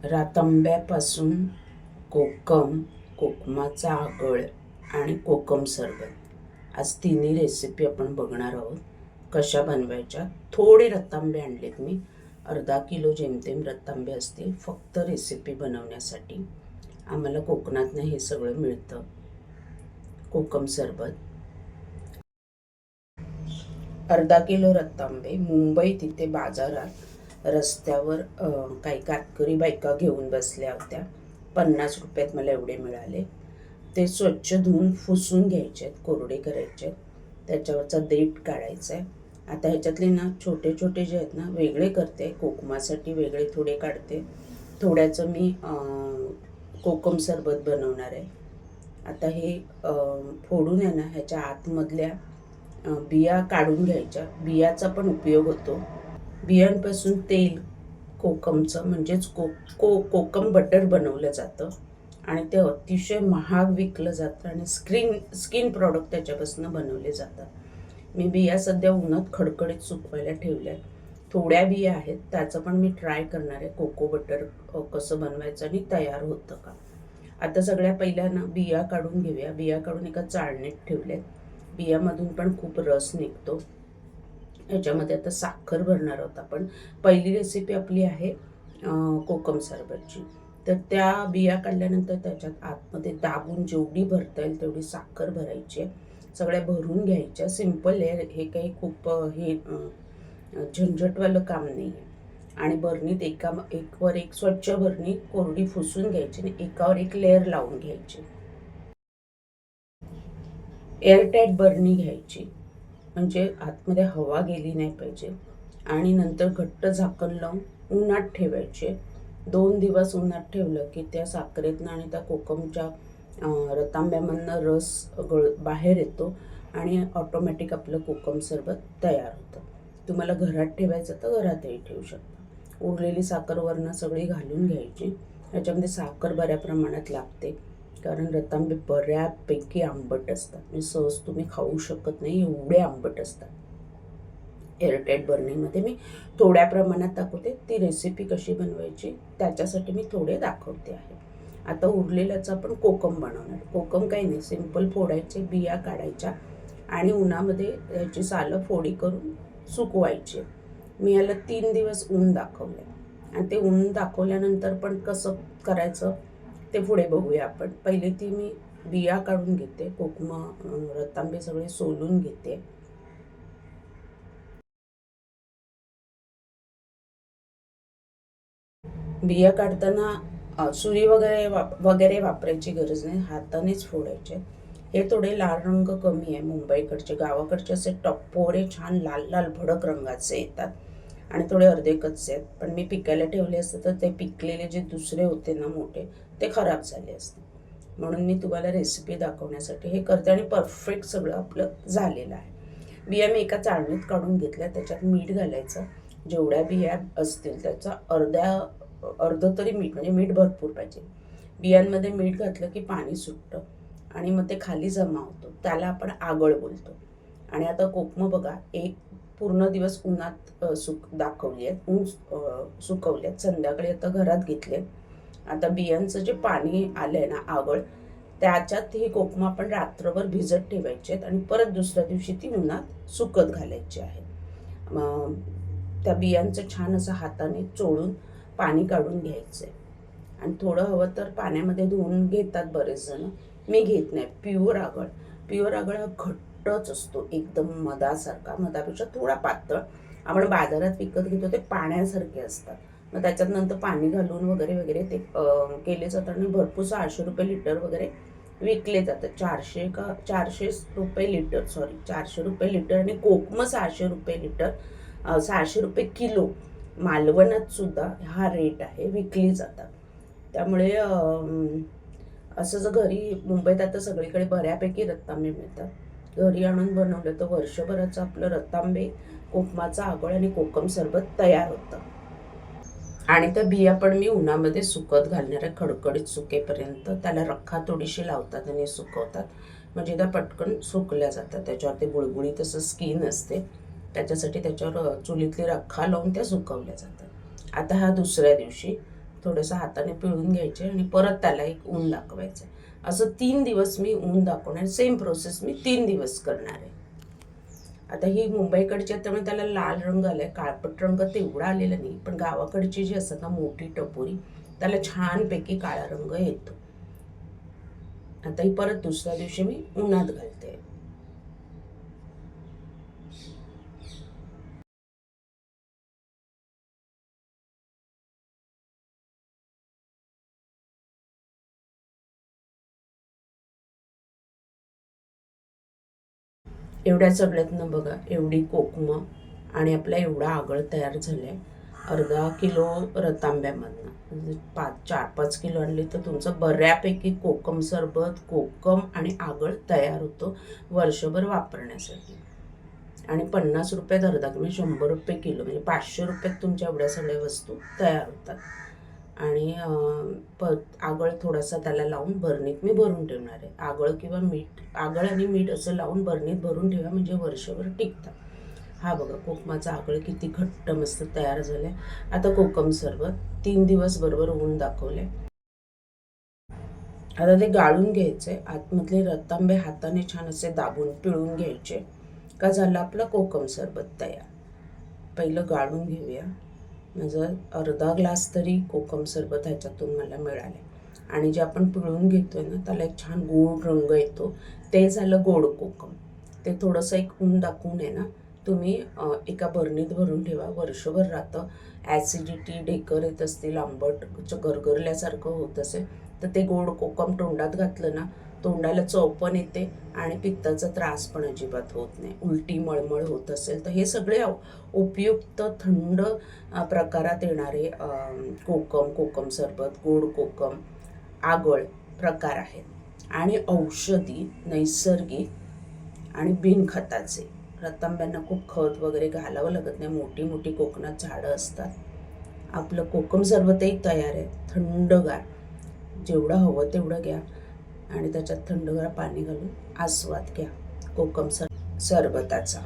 रातांब्यापासून कोकम, कोकमाचा आगळ आणि कोकम सरबत आज तिन्ही रेसिपी आपण बघणार आहोत. कशा बनवायच्या. थोडे रतांबे आणलेत मी, अर्धा किलो जेमतेम रतांबे असतील फक्त रेसिपी बनवण्यासाठी. आम्हाला कोकणातनं हे सगळं मिळतं. कोकम सरबत अर्धा किलो रतांबे. मुंबई तिथे बाजारात रस्त्यावर काही कातकरी बायका घेऊन बसल्या होत्या. 50 रुपयात मला एवढे मिळाले. ते स्वच्छ धुवून फुसून घ्यायचे आहेत, कोरडे करायचे आहेत. त्याच्यावरचा देठ काढायचा आहे. आता ह्याच्यातले ना छोटे छोटे जे आहेत ना वेगळे करते, कोकमासाठी वेगळे थोडे काढते. थोड्याचं मी कोकम सरबत बनवणार आहे. आता हे फोडून आहे ना ह्याच्या आतमधल्या बिया काढून घ्यायच्या. बियाचा पण उपयोग होतो. बियांपासून तेल कोकमचं म्हणजेच कोकम बटर बनवलं जातं आणि ते अतिशय महाग विकलं जातं आणि स्किन प्रॉडक्ट त्याच्यापासून बनवले जातात. मी बिया सध्या उन्हात खडखडीत सुकवायला ठेवल्या. थोड्या बिया आहेत, त्याचं पण मी ट्राय करणार आहे कोको बटर कसं बनवायचं आणि तयार होतं का. आता सगळ्या पहिल्या ना बिया काढून घेऊया. बिया काढून एका चाळणीत ठेवल्यात. बियामधून पण खूप रस निघतो. ह्याच्यामध्ये आता साखर भरणार आहोत आपण. पहिली रेसिपी आपली आहे कोकम सरबतची. तर त्या बिया काढल्यानंतर त्याच्यात आतमध्ये दाबून जेवढी भरता येईल तेवढी साखर भरायची आहे. सगळ्या भरून घ्यायच्या. सिंपल आहे हे, काही खूप हे झंझटवालं काम नाही आहे. आणि बरणीत एकवर एक स्वच्छ बरणी कोरडी फुसून घ्यायची आणि एकावर एक लेअर लावून घ्यायची. एअरटाईट बरणी घ्यायची म्हणजे आतमध्ये हवा गेली नाही पाहिजे. आणि नंतर घट्ट झाकण लावून उन्हात ठेवायचे. 2 दिवस उन्हात ठेवलं की त्या साखरेतनं आणि त्या कोकमच्या रतांब्यामधनं रस बाहेर येतो आणि ऑटोमॅटिक आपलं कोकम सरबत तयार होतं. तुम्हाला घरात ठेवायचं तर घरातही ठेवू शकता. उरलेली साखर वरनं सगळी घालून घ्यायची. ह्याच्यामध्ये साखर बऱ्या प्रमाणात लागते कारण रतांबे बऱ्यापैकी आंबट असतात. म्हणजे सहज तुम्ही खाऊ शकत नाही एवढे आंबट असतात. एअरटाईट बर्नीमध्ये मी थोड्या प्रमाणात दाखवते. ती रेसिपी कशी बनवायची त्याच्यासाठी मी थोडे दाखवते आहे. आता उरलेल्याचं आपण कोकम बनवणार. कोकम काही नाही, सिंपल फोडायचे, बिया काढायच्या आणि उन्हामध्ये ह्याची सालं फोडी करून सुकवायची. मी याला 3 दिवस ऊन दाखवले आणि ते ऊन दाखवल्यानंतर पण कसं करायचं ते पुढे बघूया आपण. पहिले ती मी बिया काढून घेते, कोकम रतांबे सगळे सोलून घेते. बिया काढताना सुरी वगैरे वापरायची गरज नाही, हातानेच फोडायचे. हे थोडे लाल रंग कमी आहे मुंबईकडचे. गावाकडचे असे टप्पोरे छान लाल लाल भडक रंगाचे येतात आणि थोडे अर्धे कच्चे आहेत. पण मी पिकायला ठेवले असते तर ते पिकलेले जे दुसरे होते ना मोठे ते खराब झाले असते. म्हणून मी तुम्हाला रेसिपी दाखवण्यासाठी हे करते आणि परफेक्ट सगळं आपलं झालेलं आहे. बिया मी एका चाळणीत काढून घेतल्या. त्याच्यात मीठ घालायचं. जेवढ्या बिया असतील त्याचा अर्ध तरी मीठ, म्हणजे मीठ भरपूर पाहिजे. बियांमध्ये मीठ घातलं की पाणी सुटतं आणि मग ते खाली जमा होतं. त्याला आपण आगळ बोलतो. आणि आता कोकम बघा, एक पूर्ण दिवस उन्हात दाखवली आहेत, सुकवली आहेत. संध्याकाळी आता घरात घेतले. आता बियांचं जे पाणी आलंय ना आगळ, त्याच्यात ही कोकम आपण रात्रभर भिजत ठेवायचे आहेत आणि परत दुसऱ्या दिवशी ती उन्हात सुकत घालायची आहे. त्या बियांचं छान असं हाताने चोळून पाणी काढून घ्यायचं आहे. आणि थोडं हवं तर पाण्यामध्ये धुवून घेतात बरेच जण. मी घेत नाही. प्युअर आगळ हा घट्टच असतो एकदम, मधासारखा. मधापेक्षा थोडा पातळ. आपण बाजारात विकत घेतो ते पाण्यासारखे असतात. मग त्याच्यात नंतर पाणी घालून वगैरे वगैरे ते केले जातात आणि भरपूर 600 रुपये लिटर वगैरे विकले जातात. 400 रुपये लिटर, सॉरी 400 रुपये लिटर. आणि कोकम 600 रुपये लिटर, 600 रुपये किलो. मालवणात सुद्धा हा रेट आहे, विकली जातात. त्यामुळे असं जर घरी, मुंबईत आता सगळीकडे बऱ्यापैकी रतांबे मिळतात. घरी आणून बनवलं तर वर्षभराचं आपलं रतांबे, कोकमाचा आगळ आणि कोकम सरबत तयार होतं. आणि त्या बिया पण मी उन्हामध्ये सुकत घालणार आहे, खडखडीत सुकेपर्यंत. त्याला रख्खा थोडीशी लावतात आणि सुकवतात, म्हणजे त्या पटकन सुकल्या जातात. त्याच्यावर ते बुळबुळीत असं स्किन असते, त्याच्यासाठी त्याच्यावर चुलीतली रख्खा लावून त्या सुकवल्या जातात. आता हा दुसऱ्या दिवशी थोडंसं हाताने पिळून घ्यायचे आणि परत त्याला एक ऊन दाखवायचं. असं 3 दिवस मी ऊन दाखवणार. सेम प्रोसेस मी 3 दिवस करणार आहे. आता ही मुंबईकडची आहे त्यामुळे त्याला लाल रंग आलाय, काळपट रंग तेवढा आलेला नाही, पण गावाकडची जी असतात ना मोठी टपोरी त्याला छानपैकी काळा रंग येतो. आता ही परत दुसऱ्या दिवशी मी उन्हात घालते. एवढ्या सगळ्यातनं बघा एवढी कोकमं आणि आपला एवढा आगळ तयार झालाय. अर्धा किलो रतांब्यामधनं म्हणजे 4-5 किलो आणली तर तुमचं बऱ्यापैकी कोकम सरबत, कोकम आणि आगळ तयार होतो वर्षभर वापरण्यासाठी. आणि 50 रुपयात अर्धा किलो, 100 रुपये किलो, म्हणजे 500 रुपयात तुमच्या एवढ्या सगळ्या वस्तू तयार होतात. आणि आगळ थोडासा त्याला लावून बरणीत मी भरून ठेवणार आहे. आगळ किंवा मीठ, आगळ आणि मीठ असं लावून बरणीत भरून ठेवा म्हणजे वर्षभर टिकतात. हा बघा कोकमाचा आगळ किती घट्ट मस्त तयार झालाय. आता कोकम सरबत 3 दिवस बरोबर ऊन दाखवले. आता ते गाळून घ्यायचे. आतमधले रतांबे हाताने छान असे दाबून पिळून घ्यायचे. का झालं आपलं कोकम सरबत तयार. पहिलं गाळून घेऊया. माझं अर्धा ग्लास तरी कोकम सरबत ह्याच्यातून मला मिळाले. आणि जे आपण पिळून घेतोय ना त्याला एक छान गोड रंग येतो. ते झालं गोड कोकम. ते थोडंसं एक ऊन दाखवून आहे ना तुम्ही एका बरणीत भरून ठेवा, वर्षभर राहतं. ॲसिडिटी, ढेकर येत असतील, आंबट गरगरल्यासारखं होत असेल तर ते गोड कोकम तोंडात घातलं ना तोंडाला चव पण येते आणि पित्ताचा त्रास पण अजिबात होत नाही. उलटी मळमळ होत असेल तर हे सगळे उपयुक्त थंड प्रकारात येणारे कोकम सरबत, गोड कोकम, आगळ प्रकार आहेत. आणि औषधी, नैसर्गिक आणि बिनखताचे. रतांब्यांना खूप खत वगैरे घालावं लागत नाही. मोठी मोठी कोकणात झाडं असतात. आपलं कोकम सरबतही तयार आहे, थंडगार. जेवढं हवं तेवढं घ्या आणि त्याच्यात थंडगार पाणी घालून आस्वाद घ्या कोकम सरबताचा.